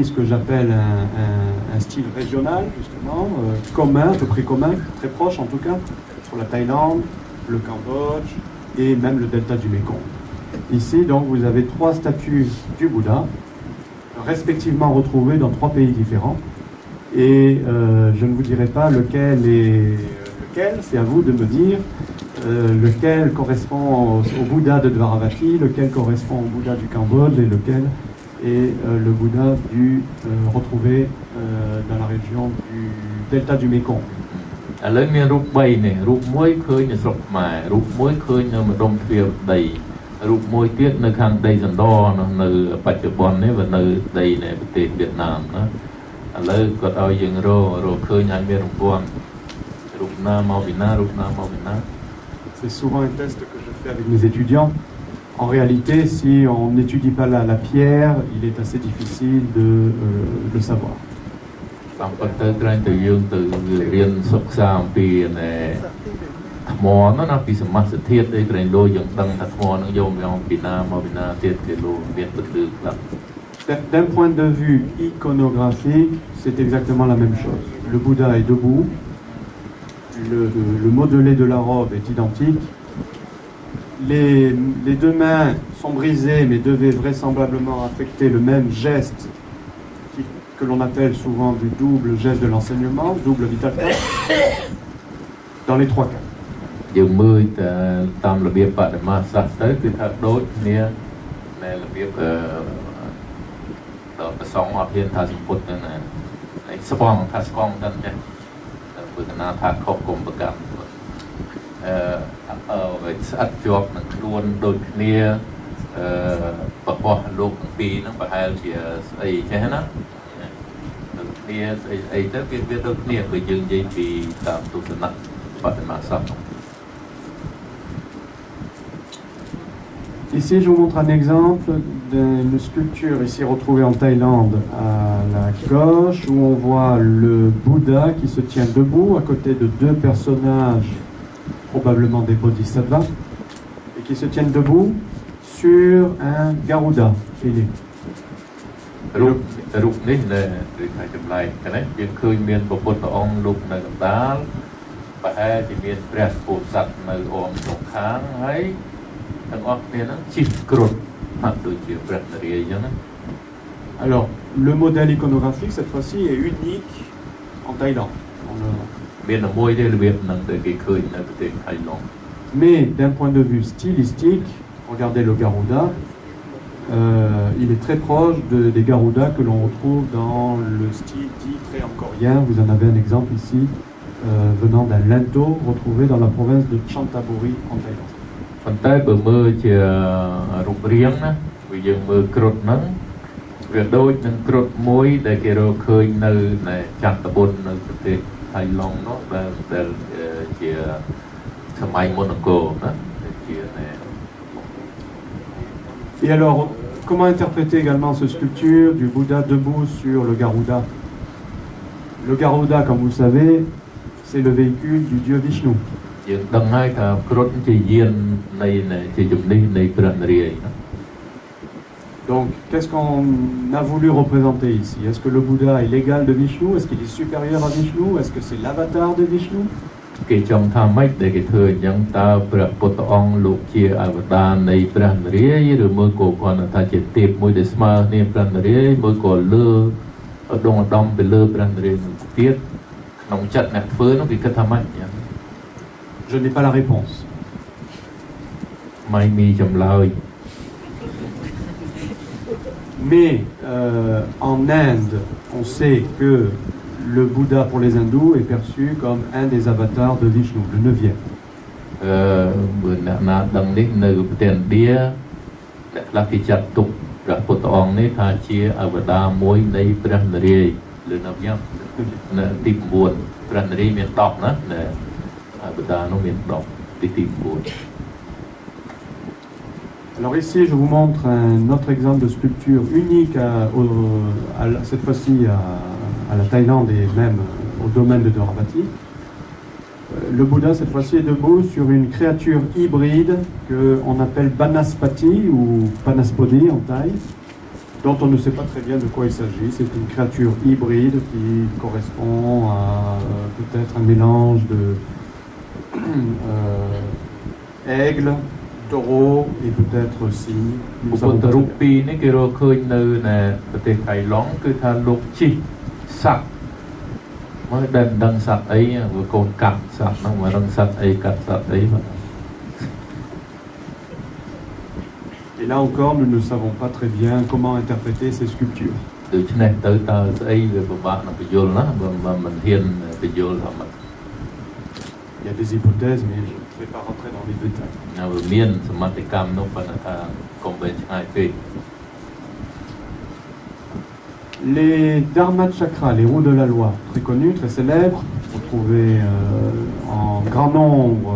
ce que j'appelle un style régional, justement, commun, à peu près commun, très proche en tout cas, sur la Thaïlande, le Cambodge et même le delta du Mékong. Ici, donc, vous avez 3 statues du Bouddha, respectivement retrouvées dans 3 pays différents. Et je ne vous dirai pas lequel est lequel, c'est à vous de me dire lequel correspond au Bouddha de Dvaravati, lequel correspond au Bouddha du Cambodge et lequel est le Bouddha retrouvé dans la région du delta du Mékong. ឥឡូវមានរូប3នេះរូបមួយឃើញនៅស្រុកខ្មែររូបមួយឃើញនៅម្ដុំទ្វារដីរូបមួយទៀតនៅខាងដីសណ្ដនៅបច្ចុប្បន្ននេះវានៅដីនៃប្រទេសវៀតណាមណាឥឡូវគាត់ឲ្យយើងរកឃើញឲ្យមានរង្វាន់រូបណាមកពីណារូបណាមកពីណា C'est souvent un test que je fais avec mes étudiants. En réalité, si on n'étudie pas la pierre, il est assez difficile de le savoir. តាមពិតទៅក្រែងតែយើងទៅរៀនសិក្សាអំពីថ្មនោះណាពីសមាសធាតុអីក្រែងលោយើងដឹងថាថ្មនឹងយកមកពីណាមកពីណាទៀតគេលោមានពន្លឺខ្លះ D'un point de vue iconographique, c'est exactement la même chose. Le Bouddha est debout, le modelé de la robe est identique, les 2 mains sont brisées mais devaient vraisemblablement affecter le même geste que l'on appelle souvent du double geste de l'enseignement, double vitalka, dans les 3 cas. យើងមើលតាមរបៀបបដិមាសាស្ត្រទៅគឺថាដូចគ្នាในរបៀបដល់ប្រសងអត់ហ៊ានថាសម្ពុតទៅណាឯស្វងថាស្គងទៅចេះព្រោះណាថាខុសគុំប្រកម្មស្អិតជាប់នឹងខ្លួនដូចគ្នាបបោះលោកទាំងពីរហ្នឹងប្រហែលជាស្អីចេះណាដូចគ្នាស្អីទៅវាដូចគ្នាបើយើងនិយាយពីតាមទស្សនៈបដិមាសាស្ត្រ Ici, je vous montre un exemple d'une sculpture ici retrouvée en Thaïlande à la gauche, où on voit le Bouddha qui se tient debout à côté de 2 personnages, probablement des bodhisattvas, et qui se tiennent debout sur un Garuda ailé. រូបនេះនៅខាងចម្លែកណាយើងឃើញមានព្រះពុទ្ធអង្គលោកនៅកណ្ដាលប្រហែលជាមានព្រះពោធិសត្វនៅអមក្នុងខាងហើយ Alors, le modèle iconographique, cette fois-ci, est unique en Thaïlande. Mais d'un point de vue stylistique, regardez le Garuda, il est très proche des Garudas que l'on retrouve dans le style dit très-angkorien. Vous en avez un exemple ici, venant d'un linteau retrouvé dans la province de Chantaburi en Thaïlande. ប៉ុន្តែបើមើលជារូបរាងណាវាយើងមើលគ្រុឌហ្នឹងវាដូចនឹងគ្រុឌមួយដែលគេរកឃើញនៅចន្ទបុននៅប្រទេសថៃឡុងនោះដែលជាសម័យមុនអង្គរណាជា Et alors, comment interpréter également cette sculpture du Bouddha debout sur le Garuda? Le Garuda, comme vous le savez, c'est le véhicule du dieu Vishnu. យើងដឹងហើយថាគ្រុឌជាយាននៃជាជំនិះនៃព្រះនរាយណ៍ Donc, qu'est-ce qu'on a voulu représenter ici? Est-ce que le Bouddha est l'égal de Vishnu? Est-ce qu'il est supérieur à Vishnu? Est-ce que c'est l'avatar de Vishnu? គេចង់ថាម៉េចដែលគេធ្វើអញ្ចឹងតើព្រះពុទ្ធអង្គលោកជាអវតារនៃព្រះនរាយណ៍ឬមួយក៏គាត់ថាជាទេពមួយដែលស្មើគ្នាព្រះនរាយណ៍មួយក៏លើដងឧត្តមទៅលើព្រះនរាយណ៍ទៀតក្នុងចិត្តអ្នកធ្វើនោះគេគិតថាម៉េច Je n'ai pas la réponse. Mais en Inde, on sait que le Bouddha pour les hindous est perçu comme un des avatars de Vishnu, le 9e. Alors ici, je vous montre un autre exemple de sculpture unique, cette fois-ci à la Thaïlande et même au domaine de Dvaravati. Le Bouddha, cette fois-ci, est debout sur une créature hybride qu'on appelle Banaspati ou Panaspodi en thaï. dont on ne sait pas très bien de quoi il s'agit. C'est une créature hybride qui correspond à peut-être un mélange de aigle, taureau et peut-être cygne. បុព្វតរូបពីរនេះគេរកឃើញនៅប្រទេសថៃឡង់គឺថាលោកជីសត្វមើលដែលដឹងសត្វអីវាកូនកាត់សត្វហ្នឹងមិនដឹងសត្វអីកាត់សត្វអី Et là encore, nous ne savons pas très bien comment interpréter ces sculptures. ដូច្នេះទៅតើស្អីវាពិបាកនឹងបញ្យល់ណាបើមិនហ៊ានបញ្យល់ថាមិន Il y a des hypothèses, mais je ne vais pas rentrer dans les détails. វាមានសមត្ថកម្មនោះប៉ុន្តែថាកុំបីឆ្ងាយពេក Les Dharma Chakras, les roues de la loi, très connus, très célèbres, retrouvés en grand nombre,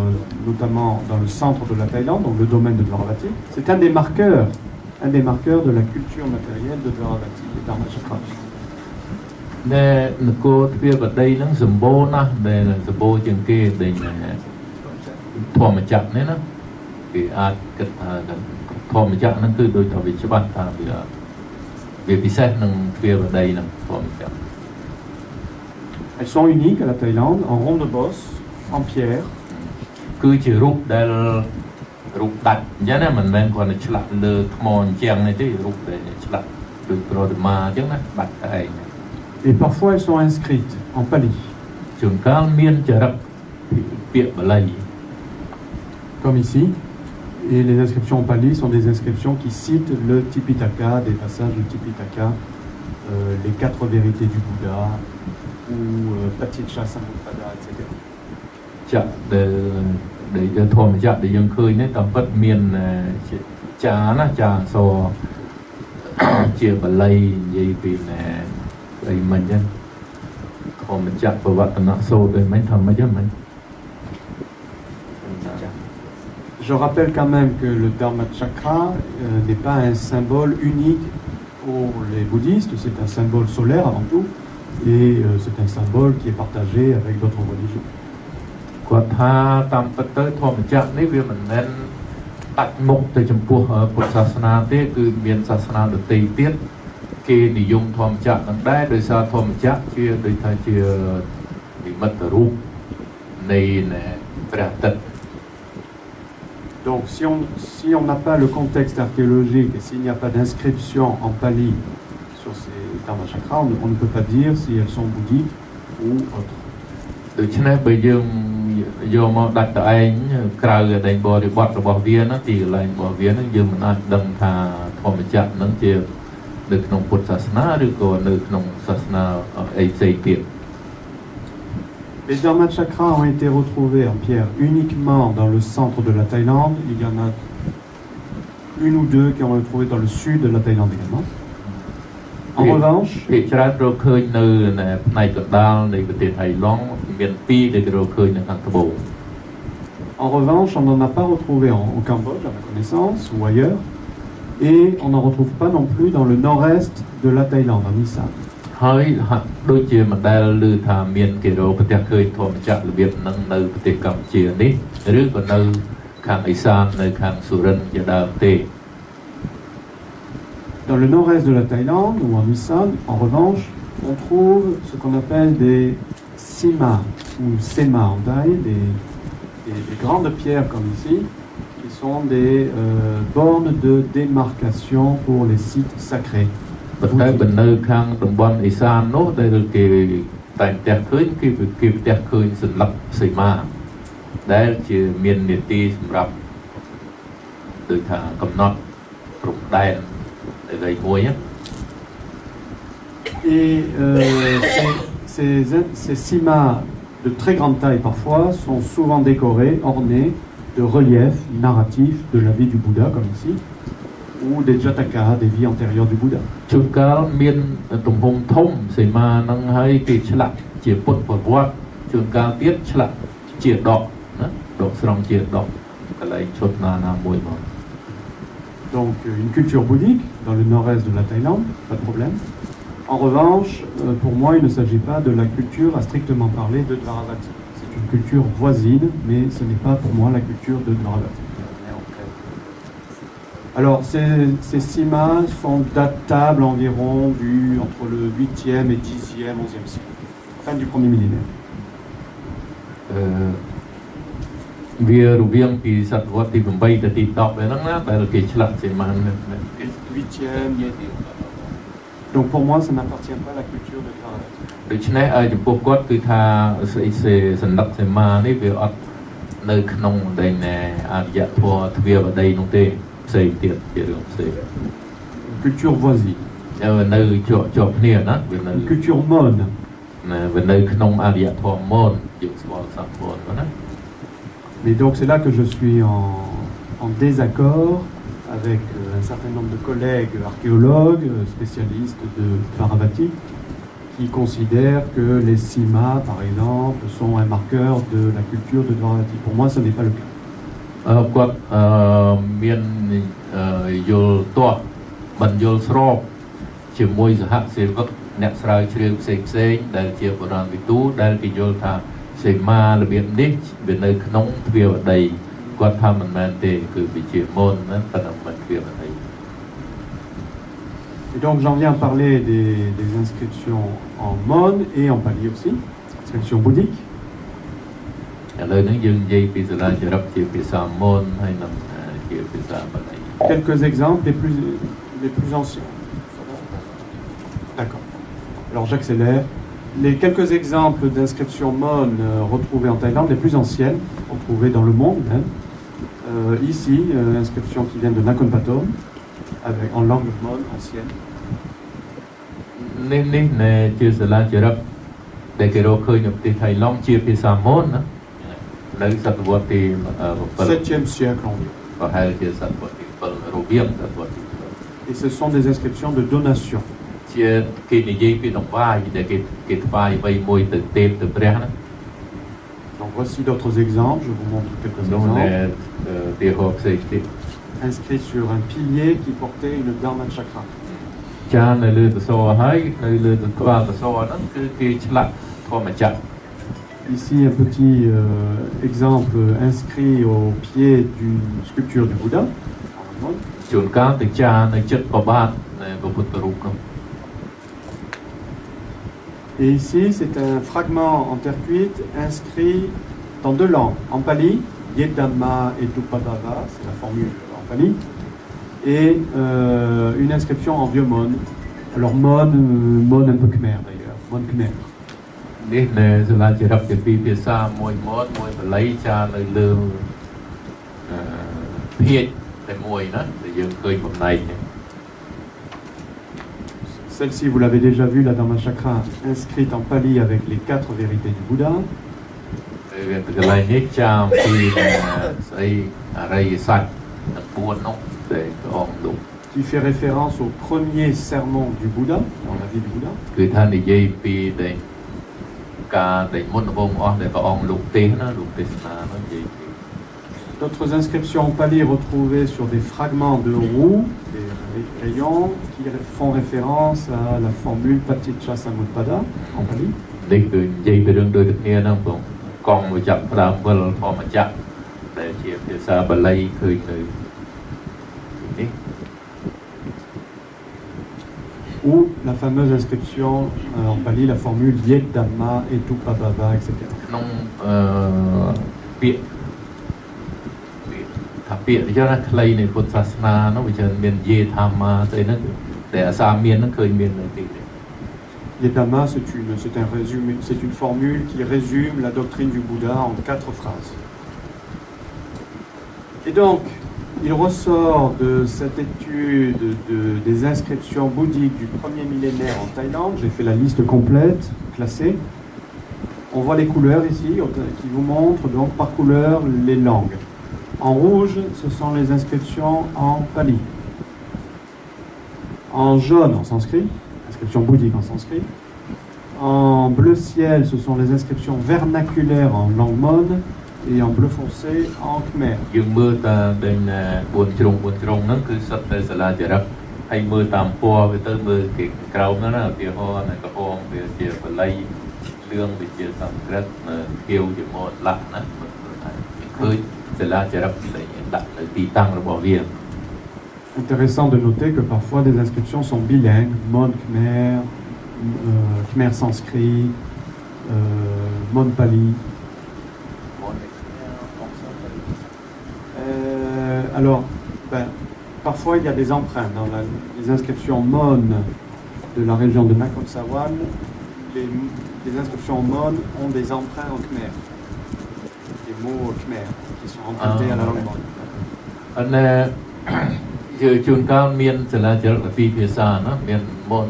notamment dans le centre de la Thaïlande, donc le domaine de Dvaravati. C'est un des marqueurs de la culture matérielle de Dvaravati, les Dharma Chakras. ដែលនគរទ្វារបដីហ្នឹងសម្បូរណាស់ដែលសម្បូរជាងគេដែលធម្មចក្រនេះណាគេអាចគិតថាធម្មចក្រហ្នឹងគឺដូចថាវាច្បាស់ថាវាពិសេសនឹងទ្វារបដីហ្នឹងធម្មចក្រ Elles sont uniques à la Thaïlande, en ronde de bosse, en pierre. គឺជារូបដែលរូបដាច់អញ្ចឹងណាមិនមែនគ្រាន់តែឆ្លាក់លើថ្មអញ្ចឹងទេរូបដែលឆ្លាក់ដូចប្រតិមាអញ្ចឹងណាបាច់តែឯង Et parfois elles sont inscrites en pali. ជួនកាលមានចរិតពាក្យបាលី Comme ici. Et les inscriptions en pali sont des inscriptions qui citent le Tipitaka, des passages du Tipitaka, les 4 vérités du Bouddha, ou Paticca Samutpada, etc. ចាក់ដែលធម្មចក្រដែលយើងឃើញនេះតាមពិតមានចាណាចាសជាបាលីនិយាយពីអីមិនចឹងធម្មចក្រប្រវត្តិនៈសូត្រមិនថាមិនចឹងមិន Je rappelle quand même que le Dharma Chakra n'est pas un symbole unique pour les bouddhistes, c'est un symbole solaire avant tout, et c'est un symbole qui est partagé avec d'autres religions. គាត់ថាតាមពិតទៅធម្មចក្រនេះវាមិនមែនតាច់មុខទៅចំពោះពុទ្ធសាសនាទេគឺមានសាសនាដទៃទៀតគេនិយមធម្មចក្រនឹងដែរដោយសារធម្មចក្រជាដូចថាជានិមិត្តរូបនៃព្រះអាទិត្យ Donc si on n'a pas le contexte archéologique et s'il n'y a pas d'inscription en pali sur ces Dharma Chakras, on ne peut pas dire si elles sont bouddhiques ou autres. ដូច្នេះបើយើងយកមកដាក់ទៅឯងក្រៅដែនបរិបទរបស់វាណាទីកន្លែងរបស់វាហ្នឹងយើងមិនអាចដឹងថាធម្មចក្រហ្នឹងជានៅក្នុងពុទ្ធសាសនាឬក៏នៅក្នុងសាសនាអីផ្សេងទៀត Les Dharma Chakras ont été retrouvés en pierre uniquement dans le centre de la Thaïlande. Il y en a une ou deux qui ont été retrouvés dans le sud de la Thaïlande également. En revanche, ពីច្រើនរកឃើញនៅផ្នែកកណ្ដាលនៃប្រទេសថៃឡង់មានពីរដែលគេរកឃើញនៅខាងត្បូង En revanche, on n'en a pas retrouvé au Cambodge, à ma connaissance, ou ailleurs. Et on n'en retrouve pas non plus dans le nord-est de la Thaïlande, en Isan. ហើយហាក់ដូចជាមិនដែលឮថាមានគេរកប្រទេសឃើញធម្មចក្ររបៀបហ្នឹងនៅប្រទេសកម្ពុជានេះឬក៏នៅខាងអេសាននៅខាងសុរិនជាដើមទេ Dans le nord-est de la Thaïlande, ou en Isan, en revanche, on trouve ce qu'on appelle des sima, ou sema en Thaï, des grandes pierres comme ici, qui sont des bornes de démarcation pour les sites sacrés. ប៉ុន្តែបើនៅខាងតំបន់អេសាននោះដែលគេតែងតែឃើញគេផ្ទះឃើញសន្លឹកសីមាដែលជាមាននីតិសម្រាប់ដូចថាកំណត់ព្រំដែនអ្វីមួយណា Et ces simas de très grande taille parfois sont souvent décorés, ornés de reliefs narratifs de la vie du Bouddha, comme ici, ou des jatakas, des vies antérieures du Bouddha. ជួនកាលមានទំហំធំសីមានឹងហើយគេឆ្លាក់ជាពុទ្ធប្រវត្តិជួនកាលទៀតឆ្លាក់ជាដកណាដកស្រង់ជាដកកន្លែងឈុតណាមួយមក Donc une culture bouddhique dans le nord-est de la Thaïlande, pas de problème. En revanche, pour moi, il ne s'agit pas de la culture à strictement parler de Dvaravati. C'est une culture voisine, mais ce n'est pas pour moi la culture de Dvaravati. Alors, ces simas sont datables environ entre le 8e et 10e, 11e siècle, fin du premier millénaire. វារវាងពីសតវត្សទី8ទៅទី10ហ្នឹងណាដែលគេឆ្លាក់សេមាន 8e. Donc pour moi, ça n'appartient pas à la culture de Dvaravati. ដូច្នេះចំពោះគាត់គឺថាសេសណ្ដិកសេមានេះវាអត់នៅក្នុងដែនអរិយធម៌ទ្វាបដីនោះទេផ្សេងទៀតជារឿងផ្សេង Culture voisine. នៅជាប់គ្នាណាវានៅ Culture mone. វានៅក្នុងអរិយធម៌មនយើងស្គាល់សាមនណា Mais donc c'est là que je suis en désaccord avec un certain nombre de collègues archéologues, spécialistes de Dvaravati, qui considèrent que les simas, par exemple, sont un marqueur de la culture de Dvaravati. Pour moi, ce n'est pas le cas. គាត់មានយល់ទាស់បញ្យល់ស្របជាមួយសហសេវកអ្នកស្រាវជ្រាវផ្សេងដែលជាបុរាណវិទូដែលគេយល់ថាសេមារបៀបនេះវានៅក្នុងទ្វាបដីគាត់ថាមិនមែนទេគឺវាជាមនណាប៉ុន្តែមិនទ្វាបដី Et donc j'en viens à parler des inscriptions en Mon et en Pali aussi, inscriptions bouddhiques. ឥឡូវនេះយើងនិយាយពីសាលាចរិតជាភាសាមនហើយនិងជាភាសាបាលី Quelques exemples les plus anciens. D'accord. Alors j'accélère. Les quelques exemples d'inscriptions Mon retrouvées en Thaïlande, les plus anciennes, retrouvées dans le monde même. Ici, inscription qui vient de Nakhon Pathom, en langue Mon ancienne. នេះជាសាលាចរិតដែលគេរកឃើញនៅប្រទេសថៃឡង់ជាភាសាមនណានៅសតវត្សទី7e siècle environ. ប្រហែលជាសតវត្សទី7រវាងសតវត្សទី Et ce sont des inscriptions de donation. ជាគេនិយាយពីដង្វាយដែលគេថ្វាយអ្វីមួយទៅទេពទៅព្រះណា Donc voici d'autres exemples, je vous montre quelques នោះ exemples. ទីហោផ្សេងទៀត Inscrit sur un pilier qui portait une dharma chakra. ចាននៅលើសសរហើយនៅលើក្បាលសសរហ្នឹងគឺគេឆ្លាក់ធម្មចក្រ Ici un petit exemple inscrit au pied d'une sculpture du Bouddha. ជួនកាលទៅចាននៅចិត្តប្របាទនៃព្រះពុទ្ធរូបនោះ Et ici, c'est un fragment en terre cuite inscrit dans deux langues. En pali, Yedamma et Tupadava, c'est la formule en pali. Et une inscription en vieux Mon. Alors Mon un peu khmer d'ailleurs, Mon khmer. នេះនៅសាលាចរិតជាពីរភាសាមួយមនមួយបាលីចាននៅលើភាគតែមួយណាដែលយើងឃើញបំណែកនេះ Celle-ci, vous l'avez déjà vu, la Dharma Chakra, inscrite en pali avec les 4 vérités du Bouddha. វាទៅកន្លែងនេះចាមពីស្អីអរិយសច្ចទាំង4នោះដែលព្រះអង្គលោក Qui fait référence au premier sermon du Bouddha, dans la vie du Bouddha. គឺថានិយាយពីដែលការដែលមុនដំបូងអស់ដែលព្រះអង្គលោកទេសណាលោកទេសនានោះនិយាយពី D'autres inscriptions en pali retrouvées sur des fragments de roue, des rayons, qui font référence à la formule Paticca Samutpada en pali. នេះគឺនិយាយពីរឿងដូចគ្នាហ្នឹងបងកងវិជ្ជប្រាវិលធម្មចក្រដែលជាភាសាបាលីឃើញនៅនេះ Ou la fameuse inscription en pali, la formule Yed Dhamma et Tupabhava, etc. ក្នុងពាក្យថាពាក្យយ៉ាងណាខ្លីនៃពុទ្ធសាសនានោះវាច្រើនមានយេធម្មស្អីហ្នឹងតែអាសាមានហ្នឹងឃើញមាននៅទីនេះ Yed Dhamma, c'est une formule qui résume la doctrine du Bouddha en 4 phrases. Et donc, il ressort de cette étude des inscriptions bouddhiques du premier millénaire en Thaïlande, j'ai fait la liste complète, classée. On voit les couleurs ici, qui vous montrent donc par couleur les langues. En rouge, ce sont les inscriptions en pali. En jaune, en sanskrit, inscriptions bouddhiques en sanskrit. En bleu ciel, ce sont les inscriptions vernaculaires en langue Mon. Et en bleu foncé en khmer. យើងមើលតាម4ជ្រុងហ្នឹងគឺសិតតែសាលាចរិតហើយមើលតាមពណ៌វាទៅមើលគេក្រោមហ្នឹងណាឧទាហរណ៍នៅក្រហមវាជាបាលីលឿងវាជាសំស្ក្រឹតខៀវជាម៉ូតឡាក់ណាឃើញសាលាចរិតដែលដាក់នៅទីតាំងរបស់វា À Intéressant de noter que parfois des inscriptions sont bilingues, Mon Khmer, Khmer sanskrit, Mon Pali. Alors, parfois il y a des emprunts dans les inscriptions Mon de la région de Nakhon Sawan. Les inscriptions Mon ont des emprunts en Khmer, des mots Khmer qui sont empruntés à la langue Mon. ជួនកាលមានសាលាចរិតពីរភាសាណាមានមុន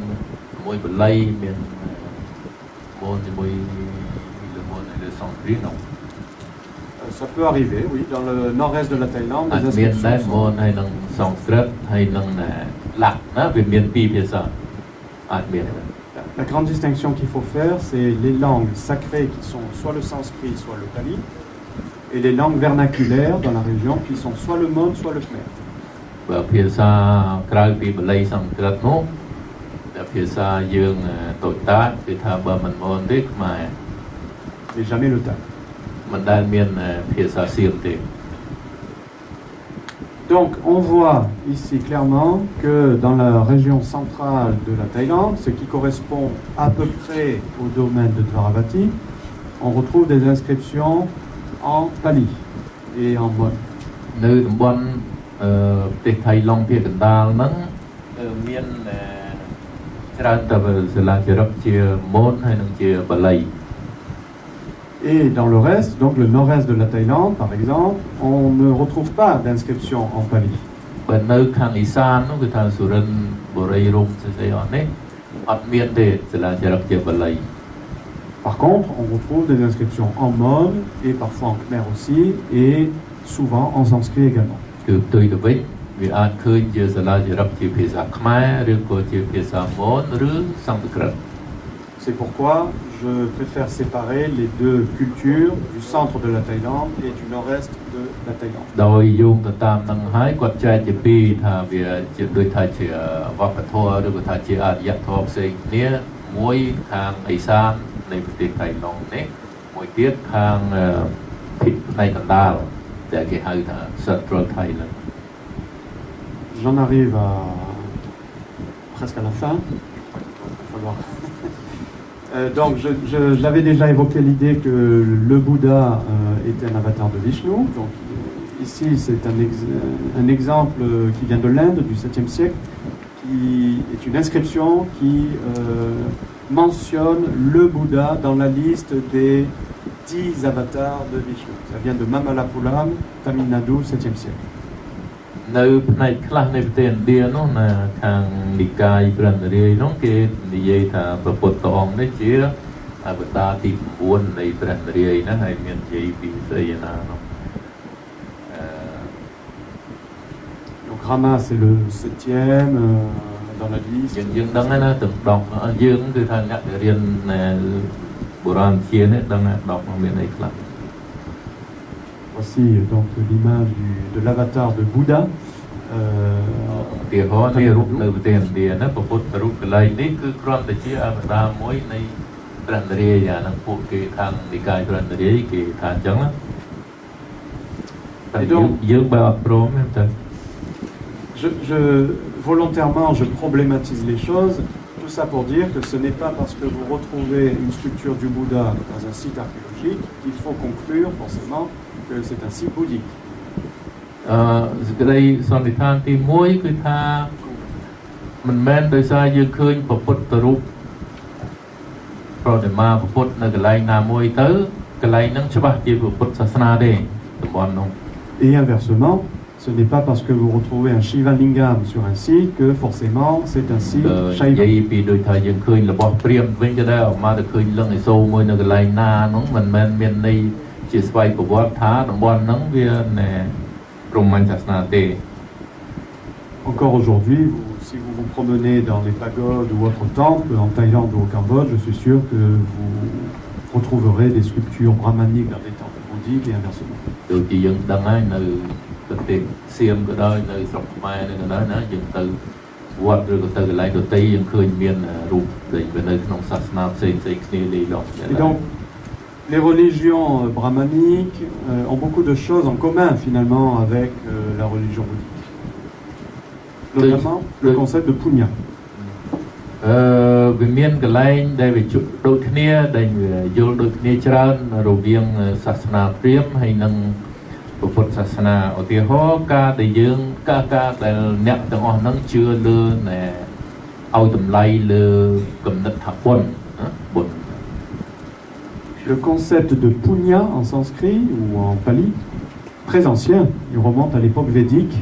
មួយបល័យមានមុនជាមួយle mot le sanskrit non ça peut arriver oui dans le nord-est de la Thaïlande des inscriptions មានដែរមុនហើយនឹងសំស្ក្រឹតហើយនឹងឡាក់ណាវាមានពីរភាសាអាចមាន La grande distinction qu'il faut faire c'est les langues sacrées qui sont soit le sanskrit soit le pali et les langues vernaculaires dans la région qui sont soit le Mon soit le Khmer. បើភាសាក្រៅពីបល័យសំស្ក្រឹតនោះតែភាសាយើងតូចតាចគឺថាបើមិនមុនទេខ្មែរ mais jamais le Thaï មិនដែលមានភាសាសៀមទេ Donc on voit ici clairement que dans la région centrale de la Thaïlande, ce qui correspond à peu près au domaine de Dvaravati, on retrouve des inscriptions en pali et en Mon. នៅតំបន់ប្រទេសថៃឡុងភាគកណ្ដាលហ្នឹងមានច្រើនតែសាលាចរិតជាមុនហើយនឹងជាបល័យ Et dans le reste, donc le nord-est de la Thaïlande par exemple, on ne retrouve pas d'inscription en pali. បើនៅខាងអ៊ីសាននោះគឺថាសុរិន្ទបុរីរំស្អីអត់នេះអត់មានទេសាលាចរិតជាបល័យ Par contre, on retrouve des inscriptions en Mon et parfois en Khmer aussi et souvent en sanskrit également. គឺផ្ទុយទៅវិញវាអាចឃើញជាសាលាចរិតជាភាសាខ្មែរឬក៏ជាភាសាមុនឬសំស្ក្រឹត C'est pourquoi je préfère séparer les deux cultures du centre de la Thaïlande et du nord-est de la Thaïlande. ដោយយោងទៅតាមនឹងហើយគាត់ចែកជាពីរថាវាជាដូចថាជាវប្បធម៌ឬក៏ថាជាអរិយធម៌ផ្សេងគ្នាមួយខាងអ៊ីសាននៃប្រទេសថៃឡុងនេះមួយទៀតខាងភាគផ្នែកកណ្ដាលដែលគេហៅថា Central Thailand. J'en arrive presque à la fin. Il va falloir... donc, j'avais déjà évoqué l'idée que le Bouddha était un avatar de Vishnu. Donc, ici, c'est un exemple qui vient de l'Inde du 7e siècle, qui est une inscription qui mentionne le Bouddha dans la liste des 10 avatars de Vishnu. Ça vient de Mamallapuram, Tamil Nadu, 7e siècle. នៅផ្នែកខ្លះនៃប្រទេសឥណ្ឌានោះណាខាងនិកាយព្រះនរាយនោះគេនិយាយថាព្រះពុទ្ធអង្គនេះជាអវតារទី9នៃព្រះនរាយណាហើយមាននិយាយពីស្អីណានោះ Donc Rama c'est le 7e dans la liste. យើងដឹងហើយណាទាំងដកយើងគឺថាអ្នករៀនបុរាណជានេះដឹងថាដកមានអីខ្លះ Voici donc l'image de l'avatar de Bouddha. ទីហោនេះរូបនៅប្រទេសឥណ្ឌាណាព្រះពុទ្ធរូបកន្លែងនេះគឺគ្រាន់តែជាអវតារមួយនៃព្រះនរាយអាហ្នឹងពួកគេខាងនិកាយព្រះនរាយគេថាអញ្ចឹងណាតែយើងបើអត់ព្រមទេ Volontairement je problématise les choses, tout ça pour dire que ce n'est pas parce que vous retrouvez une sculpture du Bouddha dans un site archéologique qu'il faut conclure forcément que c'est un site bouddhique. សេចក្តីសន្និដ្ឋានទី1គឺថាមិនមែនដោយសារយើងឃើញព្រះពុទ្ធរូបប្រតិមាព្រះពុទ្ធនៅកន្លែងណាមួយទៅកន្លែងហ្នឹងច្បាស់ជាព្រះពុទ្ធសាសនាទេតំបន់នោះ Et inversement, ce n'est pas parce que vous retrouvez un Shiva Lingam sur un site que forcément c'est un site Shaiva. និយាយពីដូចថាយើងឃើញរបស់ព្រាហ្មណ៍វិញក៏ដែរមកទៅឃើញលឹងឥសូរមួយនៅកន្លែងណាហ្នឹងមិនមែនមានន័យជាស្វ័យប្រវត្តិថាតំបន់ហ្នឹងវាព្រហ្មញ្ញសាសនាទេ Encore aujourd'hui, si vous vous promenez dans les pagodes ou autres temples en Thaïlande ou au Cambodge, je suis sûr que vous retrouverez des sculptures brahmaniques dans des temples bouddhiques et inversement. ដូចជាយើងដឹងហើយនៅប្រទេសសៀមក៏ដោយនៅស្រុកខ្មែរនេះក៏ដោយណាយើងទៅវត្តឬក៏ទៅកន្លែងដទៃយើងឃើញមានរូបដែលនៅក្នុងសាសនាផ្សេងៗគ្នាលេីឡោះ Les religions brahmaniques ont beaucoup de choses en commun finalement avec la religion bouddhique. notamment le concept de punya. វាមានកន្លែងដែលវាដូចគ្នាដែលយល់ដូចគ្នាច្រើនរវាងសាសនាព្រាហ្មណ៍ហើយនិងពុទ្ធសាសនាឧទាហរណ៍ការដែលយើងការដែលអ្នកទាំងអស់ហ្នឹងជឿលើណែឲ្យតម្លៃលើគំនិតថាបុណ្យបុណ្យ Le concept de punya en sanskrit ou en pali, très ancien, il remonte à l'époque védique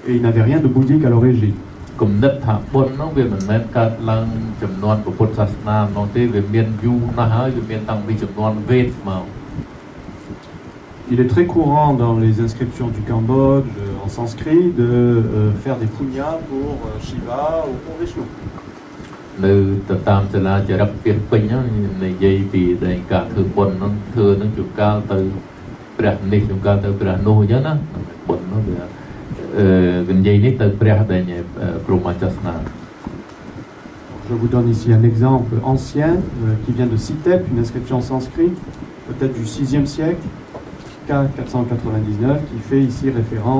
et il n'avait rien de bouddhique à l'origine. គំនិតថាបុណ្យហ្នឹងវាមិនមែនកើតឡើងចំនួនពុទ្ធសាសនានោះទេវាមានយូរណាស់ហើយវាមានតាំងពីចំនួនវេទមក Il est très courant dans les inscriptions du Cambodge en sanskrit de faire des punyas pour Shiva ou pour Vishnu. នៅទៅតាមសាលាចរិតពាក្យពេញហ្នឹងនិយាយពីដែលការធ្វើបុណ្យហ្នឹងធ្វើហ្នឹងជួនកាលទៅព្រះនេះជួនកាលទៅព្រះនោះអញ្ចឹងណាបុណ្យនោះវានិយាយនេះទៅព្រះដែលព្រហ្មញ្ញសាសនា Je vous donne ici un exemple ancien qui vient de Sitep, une inscription sanskrit, peut-être du 6e siècle, K499, qui fait ici référence